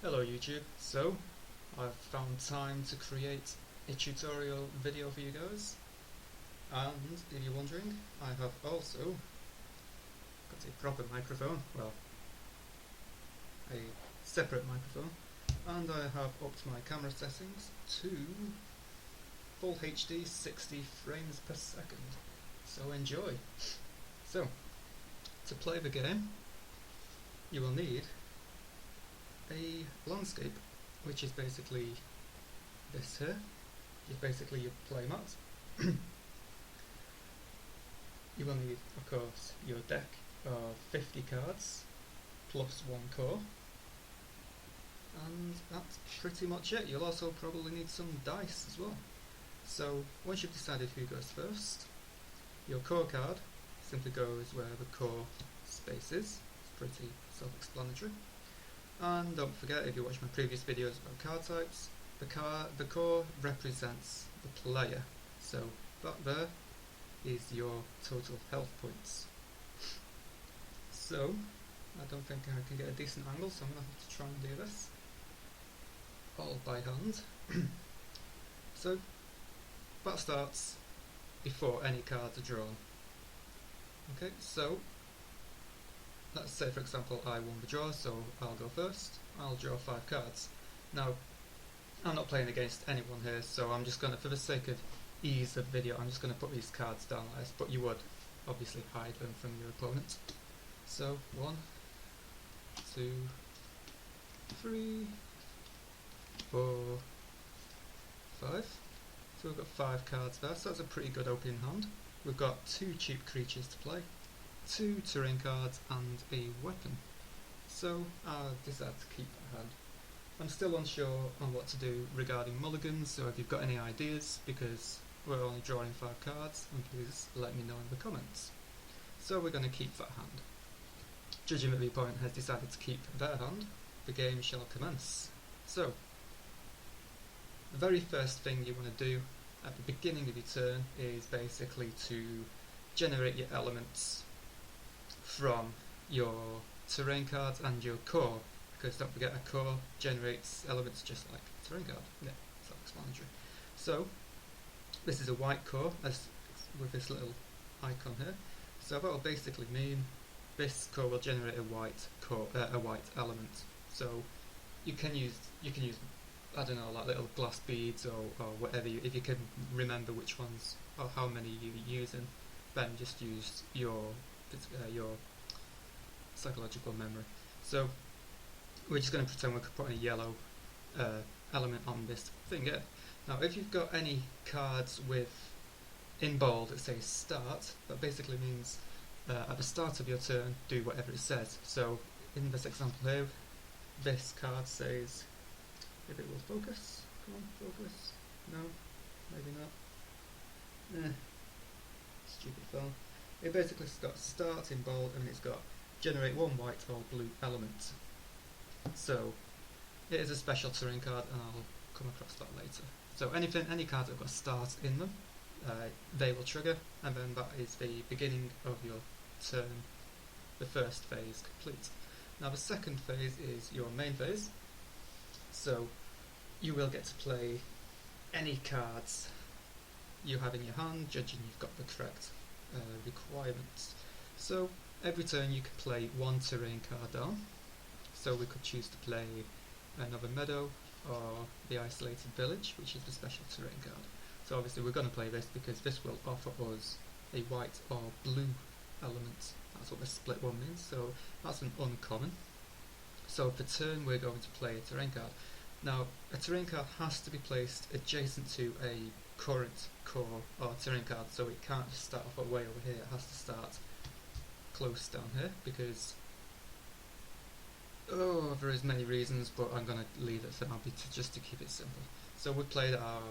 Hello YouTube, so I've found time to create a tutorial video for you guys, and if you're wondering, I have also got a proper microphone, well, a separate microphone, and I have upped my camera settings to full HD 60 frames per second, so enjoy. So, to play the game, you will need a landscape, which is basically this here, is basically your playmat. You will need, of course, your deck of 50 cards plus one core, and that's pretty much it. You'll also probably need some dice as well. So once you've decided who goes first, your core card simply goes where the core space is. It's pretty self-explanatory. And don't forget, if you watch my previous videos about card types, the core represents the player. So that there is your total health points. So I don't think I can get a decent angle, so I'm going to have to try and do this all by hand. So that starts before any cards are drawn. Okay, so let's say for example I won the draw, so I'll go first. I'll draw 5 cards. Now, I'm not playing against anyone here, so I'm just going to, for the sake of ease of video, I'm just going to put these cards down like this, but you would obviously hide them from your opponent. So 1, 2, 3, 4, 5. So we've got 5 cards there, so that's a pretty good opening hand. We've got 2 cheap creatures to play, 2 terrain cards and a weapon. So I decided to keep that hand. I'm still unsure on what to do regarding mulligans, so if you've got any ideas, because we're only drawing 5 cards, and please let me know in the comments. So we're going to keep that hand. Judging that the opponent has decided to keep their hand, the game shall commence. So, the very first thing you want to do at the beginning of your turn is basically to generate your elements from your terrain cards and your core, because don't forget a core generates elements just like a terrain card. Yeah, self-explanatory. So this is a white core as with this little icon here. So that will basically mean this core will generate a white core, a white element. So you can use I don't know, like little glass beads or whatever. If you can remember which ones or how many you're using, then just use your psychological memory. So we're just going to pretend we're putting a yellow element on this thing here. Now if you've got any cards with in bold that says start, that basically means at the start of your turn do whatever it says. So in this example here, this card says, if it will focus, come on, focus, no, maybe not, stupid phone. It basically has got start in bold and it's got generate 1 white or blue element. So it is a special terrain card, and I'll come across that later. So any cards that have got start in them, they will trigger, and then that is the beginning of your turn, the first phase complete. Now the second phase is your main phase. So you will get to play any cards you have in your hand, judging you've got the correct requirements. So every turn you can play 1 terrain card down. So we could choose to play another meadow or the isolated village, which is the special terrain card. So obviously we're going to play this because this will offer us a white or blue element. That's what the split one means, so that's an uncommon. So for turn we're going to play a terrain card. Now a terrain card has to be placed adjacent to a current core or terrain card, so it can't just start off way over here, it has to start close down here, because there is many reasons, but I'm going to leave it for now just to keep it simple. So we played our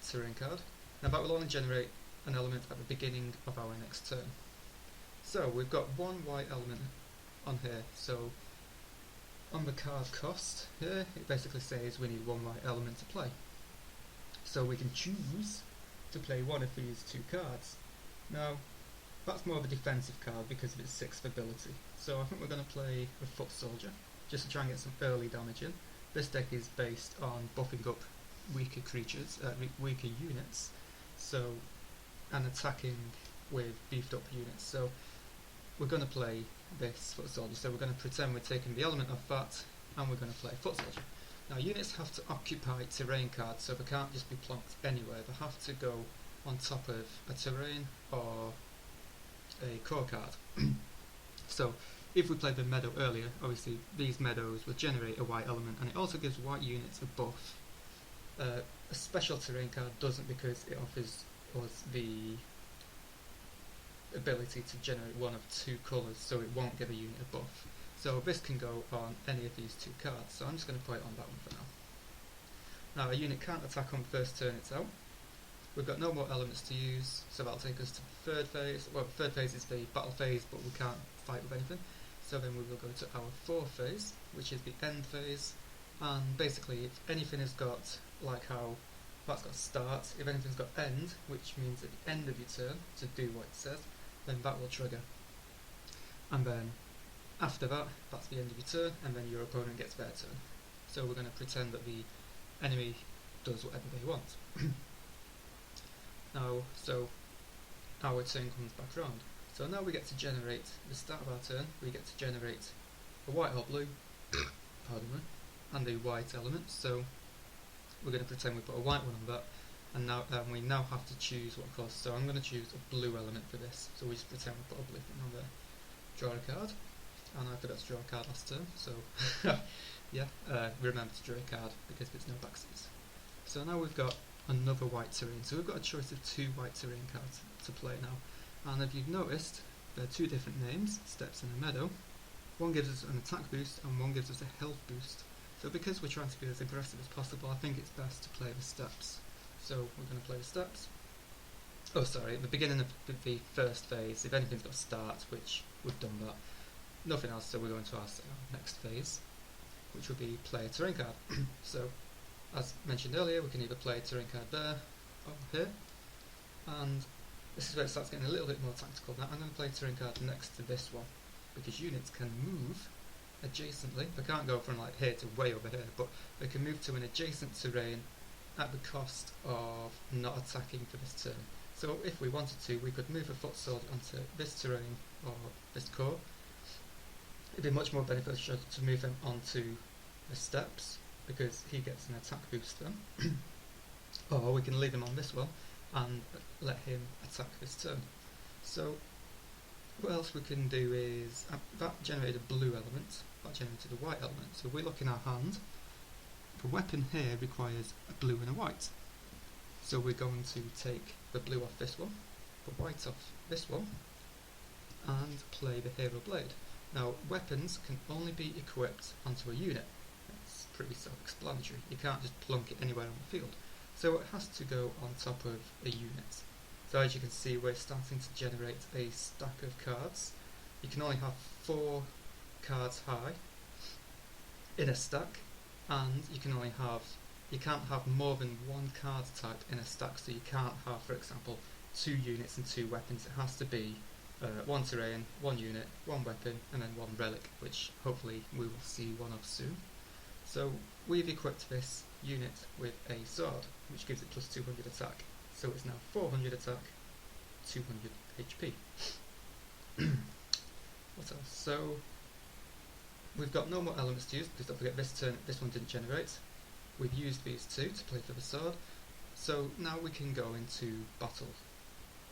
terrain card. Now that will only generate an element at the beginning of our next turn. So we've got 1 white element on here, so on the card cost here it basically says we need 1 white element to play. So we can choose to play one of these 2 cards. Now that's more of a defensive card because of its 6th ability. So I think we're going to play the Foot Soldier, just to try and get some early damage in. this deck is based on buffing up weaker creatures, weaker units, so and attacking with beefed up units. So we're going to play this foot soldier. So we're going to pretend we're taking the element of that, and we're going to play foot soldier. Now units have to occupy terrain cards, so they can't just be plonked anywhere. They have to go on top of a terrain or a core card. So if we played the meadow earlier, obviously these meadows will generate a white element, and it also gives white units a buff. A special terrain card doesn't, because it offers us the ability to generate one of two colours, so it won't give a unit a buff. So this can go on any of these two cards, so I'm just going to put it on that one for now. Now a unit can't attack on the first turn it's out. We've got no more elements to use, so that'll take us to the third phase. Well, the third phase is the battle phase, but we can't fight with anything. So then we will go to our fourth phase, which is the end phase. And basically, if anything has got, like how that's got start, if anything's got end, which means at the end of your turn to do what it says, then that will trigger. And then after that, that's the end of your turn, and then your opponent gets their turn. So we're going to pretend that the enemy does whatever they want. Now, so our turn comes back round. So now we get to generate, the start of our turn, we get to generate a white or blue, pardon me, and the white element. So we're going to pretend we put a white one on that, and now we now have to choose what cost. So I'm going to choose a blue element for this. So we just pretend we put a blue thing on there. Draw a card, and I forgot to draw a card last turn, so yeah, remember to draw a card because there's no backseas. So now we've got another white terrain. So we've got a choice of two white terrain cards to play now. And if you've noticed, there are two different names, steps and a meadow. One gives us an attack boost and one gives us a health boost. So because we're trying to be as aggressive as possible, I think it's best to play the steps. So we're going to play the steps. Oh sorry, at the beginning of the first phase, if anything's got a start, which we've done that, nothing else, so we're going to our next phase, which will be play a terrain card. So as mentioned earlier, we can either play a terrain card there or here, and this is where it starts getting a little bit more tactical. Now I'm going to play a terrain card next to this one, because units can move adjacently. They can't go from like here to way over here, but they can move to an adjacent terrain at the cost of not attacking for this turn. So if we wanted to, we could move a foot soldier onto this terrain or this core. It'd be much more beneficial to move him onto the steps, because he gets an attack boost then. Or we can leave him on this one and let him attack this turn. So what else we can do is, that generated a blue element, that generated a white element. So if we look in our hand, the weapon here requires a blue and a white. So we're going to take the blue off this one, the white off this one, and play the hero blade. Now weapons can only be equipped onto a unit. It's pretty self-explanatory. You can't just plonk it anywhere on the field. So it has to go on top of a unit. So as you can see, we're starting to generate a stack of cards. You can only have 4 cards high in a stack, and you can't have more than 1 card type in a stack. So you can't have, for example, 2 units and 2 weapons. It has to be 1 terrain, 1 unit, 1 weapon, and then 1 relic, which hopefully we will see one of soon. So we've equipped this unit with a sword, which gives it plus 200 attack. So it's now 400 attack, 200 HP. What else? So we've got no more elements to use, because don't forget this turn this one didn't generate. We've used these 2 to play for the sword. So now we can go into battle.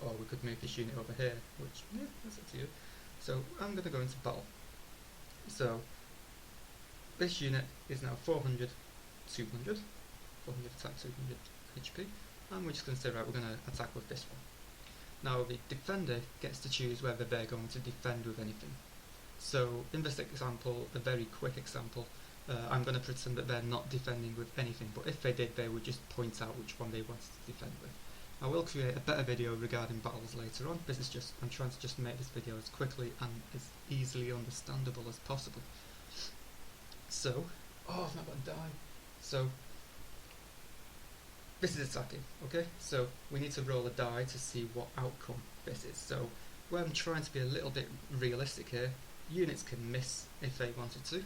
Or we could move this unit over here, which, yeah, that's up to you. So I'm going to go into battle. So this unit is now 400, 200, 400 attack, 200 HP, and we're just going to say, right, we're going to attack with this one. Now the defender gets to choose whether they're going to defend with anything. So in this example, a very quick example, I'm going to pretend that they're not defending with anything, but if they did, they would just point out which one they wanted to defend with. I will create a better video regarding battles later on. This is just, I'm trying to just make this video as quickly and as easily understandable as possible. So, oh, I've not got a die. So, this is attacking, okay? So, we need to roll a die to see what outcome this is. So, where I'm trying to be a little bit realistic here, units can miss if they wanted to.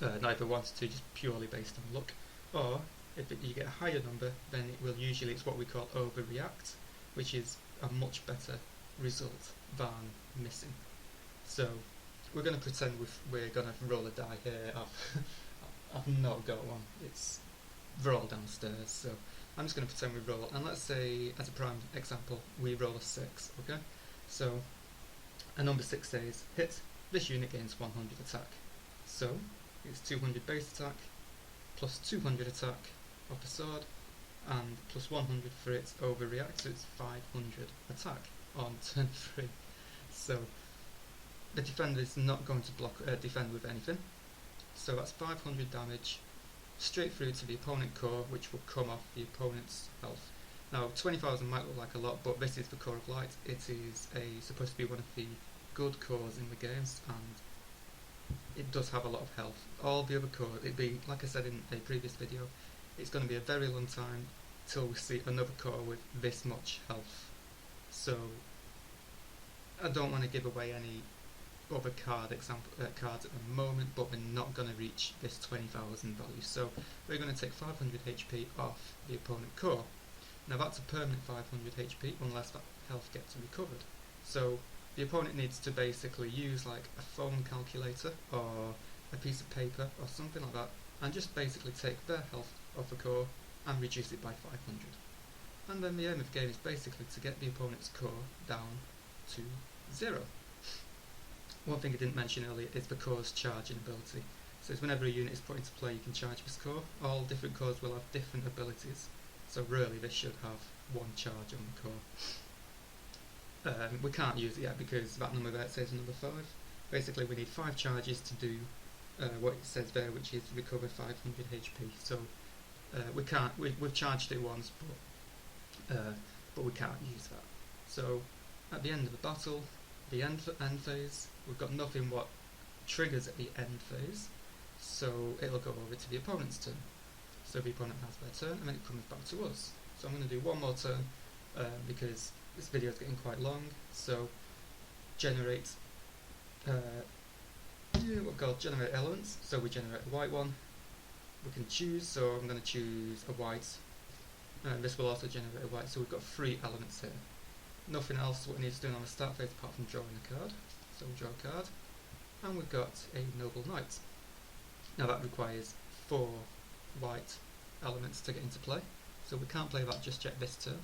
neither wants to, just purely based on luck. Or if you get a higher number, then it will usually, it's what we call overreact, which is a much better result than missing. So we're going to pretend we're going to roll a die here. I've not got one. They're all downstairs, so I'm just going to pretend we roll, and let's say, as a prime example, we roll a 6, okay? So a number 6 says, hit, this unit gains 100 attack. So it's 200 base attack, plus 200 attack of the sword, and plus 100 for its overreact, so it's 500 attack on turn 3. So the defender is not going to defend with anything, so that's 500 damage straight through to the opponent core, which will come off the opponent's health. Now 20,000 might look like a lot, but this is the core of light. It is supposed to be one of the good cores in the games, and it does have a lot of health. All the other cores, it'd be, like I said in a previous video, it's going to be a very long time till we see another core with this much health. So I don't want to give away any other cards at the moment, but we're not going to reach this 20,000 value, so we're going to take 500 HP off the opponent core. Now that's a permanent 500 HP unless that health gets recovered, so the opponent needs to basically use like a phone calculator or a piece of paper or something like that, and just basically take their health off the core and reduce it by 500. And then the aim of the game is basically to get the opponent's core down to 0. One thing I didn't mention earlier is the core's charging ability. So it's whenever a unit is put into play, you can charge this core. All different cores will have different abilities, so really this should have one charge on the core. We can't use it yet because that number there says number 5. Basically we need 5 charges to do what it says there, which is recover 500 HP. So we've charged it once, but we can't use that. So at the end of the battle, the end phase, we've got nothing what triggers at the end phase, so it'll go over to the opponent's turn. So the opponent has their turn and then it comes back to us. So I'm going to do one more turn because this video is getting quite long. So generate generate elements. So we generate a white one. We can choose, so I'm going to choose a white, and this will also generate a white. So we've got 3 elements here. Nothing else what we need to do on the start phase apart from drawing a card. So we draw a card, and we've got a noble knight. Now that requires 4 white elements to get into play, so we can't play that just yet this turn.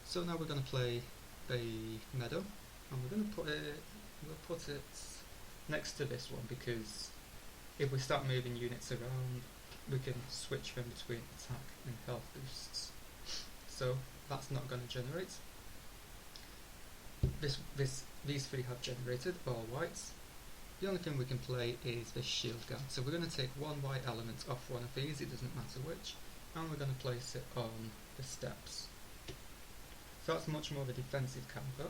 So now we're going to play the meadow, and we're going to put it next to this one, because if we start moving units around, we can switch them between attack and health boosts. So that's not going to generate. These 3 have generated, all whites. The only thing we can play is this shield guard. So we're going to take 1 white element off one of these, it doesn't matter which, and we're going to place it on the steps. So that's much more of a defensive counter.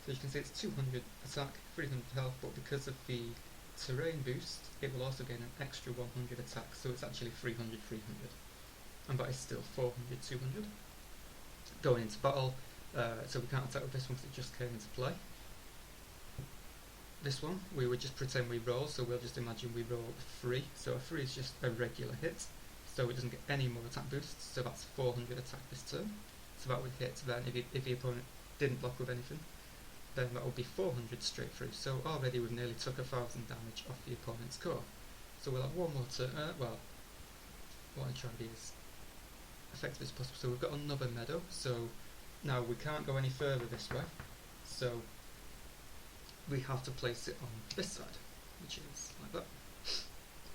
So you can see it's 200 attack, 300 health, but because of the terrain boost, it will also gain an extra 100 attack, so it's actually 300, 300. And that is still 400, 200. Going into battle, so we can't attack with this one because it just came into play. This one, we would just pretend we roll, so we'll just imagine we roll a 3. So a 3 is just a regular hit, so it doesn't get any more attack boosts, so that's 400 attack this turn. So that would hit then, if the opponent didn't block with anything, then that would be 400 straight through. So already we've nearly took 1,000 damage off the opponent's core. So we'll have one more turn, well, what I'm trying to be as effective as possible. So we've got another meadow, so now we can't go any further this way, so we have to place it on this side, which is like that.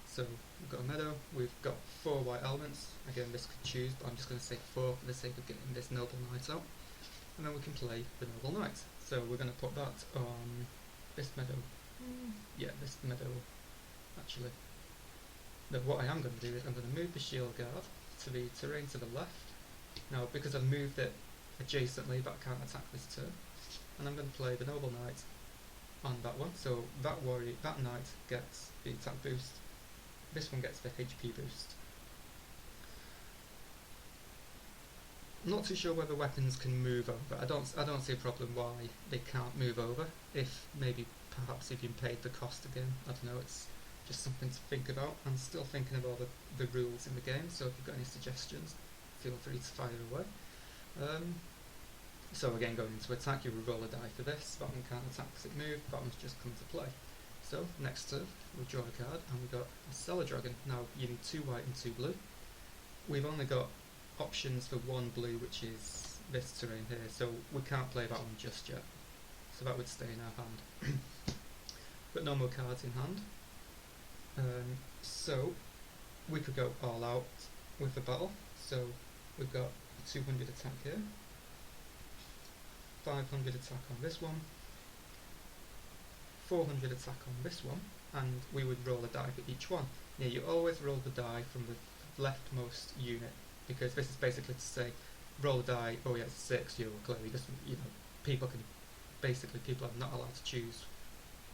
So we've got a meadow, we've got 4 white elements. Again, this could choose, but I'm just going to say 4 for the sake of getting this noble knight out. And then we can play the noble knight. So we're going to put that on this meadow. Yeah, this meadow, actually. Now what I am going to do is I'm going to move the shield guard to the terrain to the left. Now because I've moved it adjacently, that can't attack this turn. And I'm going to play the noble knight on that one. So that knight gets the attack boost. This one gets the HP boost. I'm not too sure whether weapons can move over. I don't see a problem why they can't move over. If maybe perhaps if you paid the cost again, I don't know. It's just something to think about. I'm still thinking of all the rules in the game, so if you've got any suggestions, feel free to fire away. So again, going into attack, you will roll a die for this. That one can't attack because it moved, that one's just come to play. So next turn, we draw a card, and we've got a Cellar Dragon. Now you need 2 white and 2 blue. We've only got options for 1 blue, which is this terrain here, so we can't play that one just yet. So that would stay in our hand. But no more cards in hand. So we could go all out with the battle. So we've got a 200 attack here, 500 attack on this one, 400 attack on this one, and we would roll a die for each one. Now you always roll the die from the leftmost unit, because this is basically to say, roll a die, oh yeah, it's 6, you clearly just, people are not allowed to choose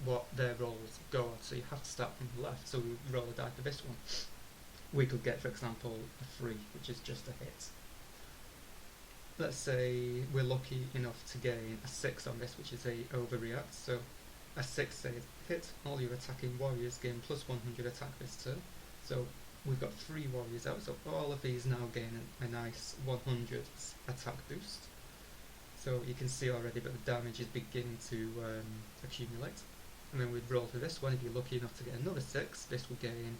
what their rolls go on, so you have to start from the left. So we roll a die for this one. We could get, for example, a 3, which is just a hit. Let's say we're lucky enough to gain a 6 on this, which is a overreact, so a 6 says hit, all your attacking warriors gain plus 100 attack this turn. So we've got 3 warriors out, so all of these now gain a nice 100 attack boost. So you can see already that the damage is beginning to accumulate. And then we'd roll for this one. If you're lucky enough to get another 6, this would gain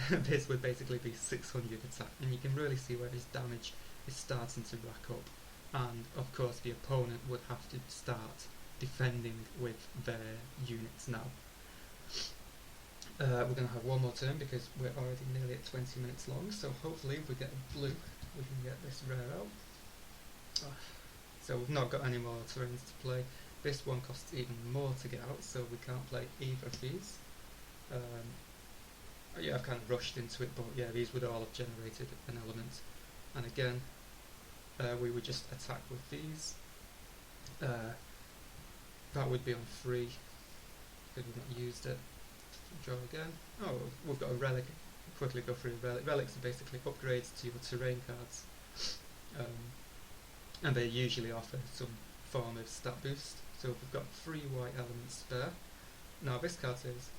this would basically be 600 attack, and you can really see where this damage is starting to rack up. And of course the opponent would have to start defending with their units now. We're going to have one more turn because we're already nearly at 20 minutes long, so hopefully if we get a blue we can get this rare out. So we've not got any more terrains to play. This one costs even more to get out, so we can't play either of these. Yeah, I've kind of rushed into it, but yeah, these would all have generated an element. And again, we would just attack with these. That would be on 3 because we've not used it. Draw again. Oh, we've got a relic. Quickly go through a relic. Relics are basically upgrades to your terrain cards, and they usually offer some form of stat boost. So we've got 3 white elements spare. Now this card says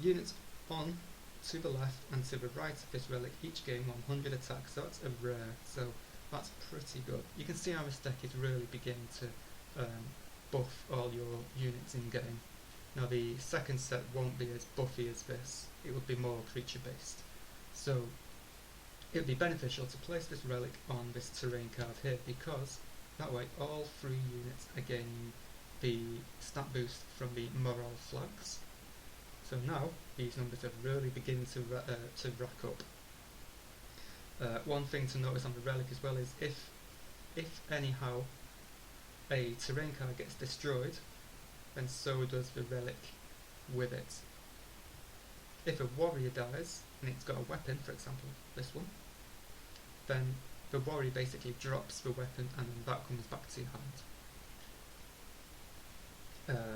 units on to the left and to the right of this relic each gain 100 attack, so that's a rare, so that's pretty good. You can see how this deck is really beginning to buff all your units in game. Now the second set won't be as buffy as this, it would be more creature based. So it would be beneficial to place this relic on this terrain card here, because that way all 3 units are gaining the stat boost from the morale flags. So now these numbers are really beginning to rack up. One thing to notice on the relic as well is if anyhow a terrain card gets destroyed, then so does the relic with it. If a warrior dies and it's got a weapon, for example this one, then the warrior basically drops the weapon and then that comes back to your hand.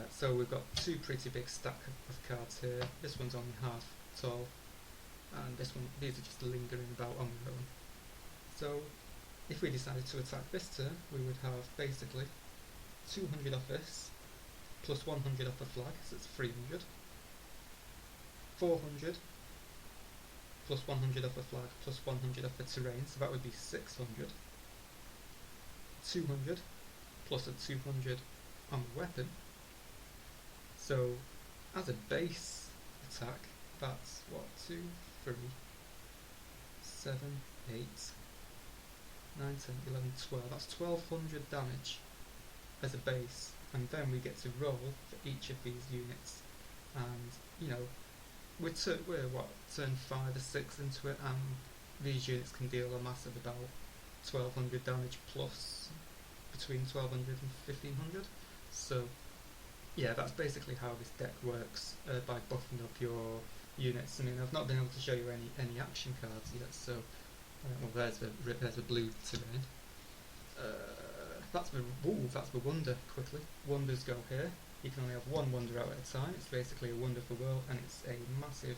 So we've got 2 pretty big stack of cards here. This one's only half tall, and this one, these are just lingering about on their own. So if we decided to attack this turn, we would have basically 200 off this, plus 100 off the flag, so it's 300. 400, plus 100 off the flag, plus 100 off the terrain, so that would be 600. 200, plus a 200 on the weapon. So as a base attack, that's what, 2, 3, 7, 8, 9, 10, 11, 12. That's 1200 damage as a base, and then we get to roll for each of these units. And you know, we're what, turn 5 or 6 into it, and these units can deal a massive about 1200 damage plus between 1200 and 1500. So yeah, that's basically how this deck works, by buffing up your units. I mean, I've not been able to show you any action cards yet, so well, there's the blue terrain. That's the wonder. Quickly, wonders go here. You can only have 1 wonder out at a time. It's basically a wonder for world, and it's a massive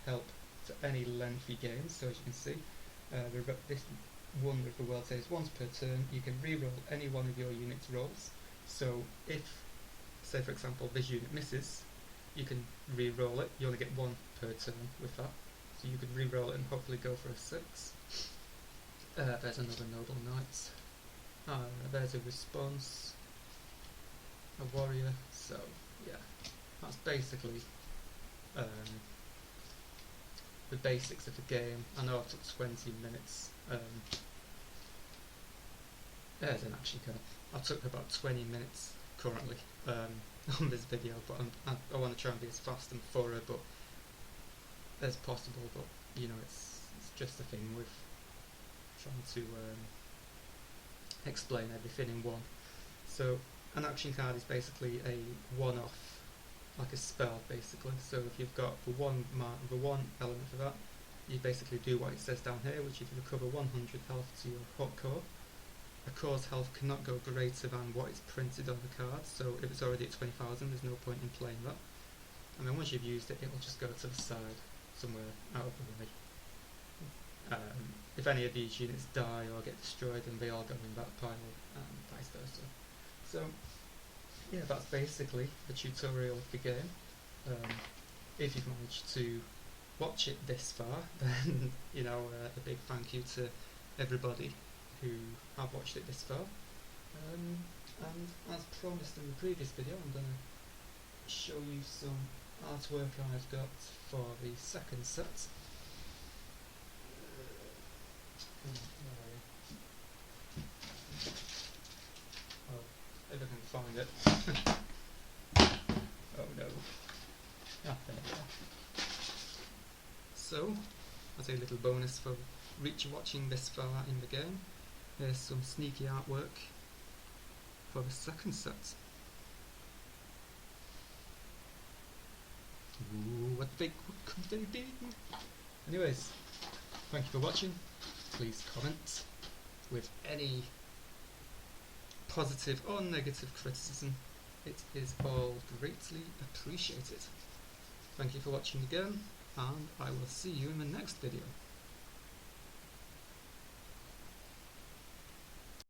help to any lengthy game. So as you can see, this wonder of the world says once per turn you can re-roll any one of your unit's rolls. So if, say for example, this unit misses, you can re-roll it. You only get one per turn with that, so you could re-roll it and hopefully go for a 6. There's another Noble Knight. There's a response, a warrior. So yeah, that's basically the basics of the game. I know it took 20 minutes. There's an action card. I took about 20 minutes currently on this video, but I want to try and be as fast and thorough but as possible. But you know, it's just the thing with trying to explain everything in one. So an action card is basically a one-off, like a spell basically. So if you've got the one element for that, you basically do what it says down here, which is recover 100 health to your hot core. A core's health cannot go greater than what is printed on the card, so if it's already at 20,000 there's no point in playing that. And then once you've used it, it'll just go to the side, somewhere out of the way. If any of these units die or get destroyed, then they all go in that pile, and vice versa. So yeah, that's basically the tutorial of the game. If you've managed to watch it this far, then you know, a big thank you to everybody who have watched it this far. And as promised in the previous video, I'm going to show you some artwork I've got for the second set. Oh, if I can find it. Oh no. Ah, there we go. So, as a little bonus for watching this far in the game, there's some sneaky artwork for the second set. Ooh, what could they be? Anyways, thank you for watching. Please comment with any positive or negative criticism. It is all greatly appreciated. Thank you for watching again, and I will see you in the next video.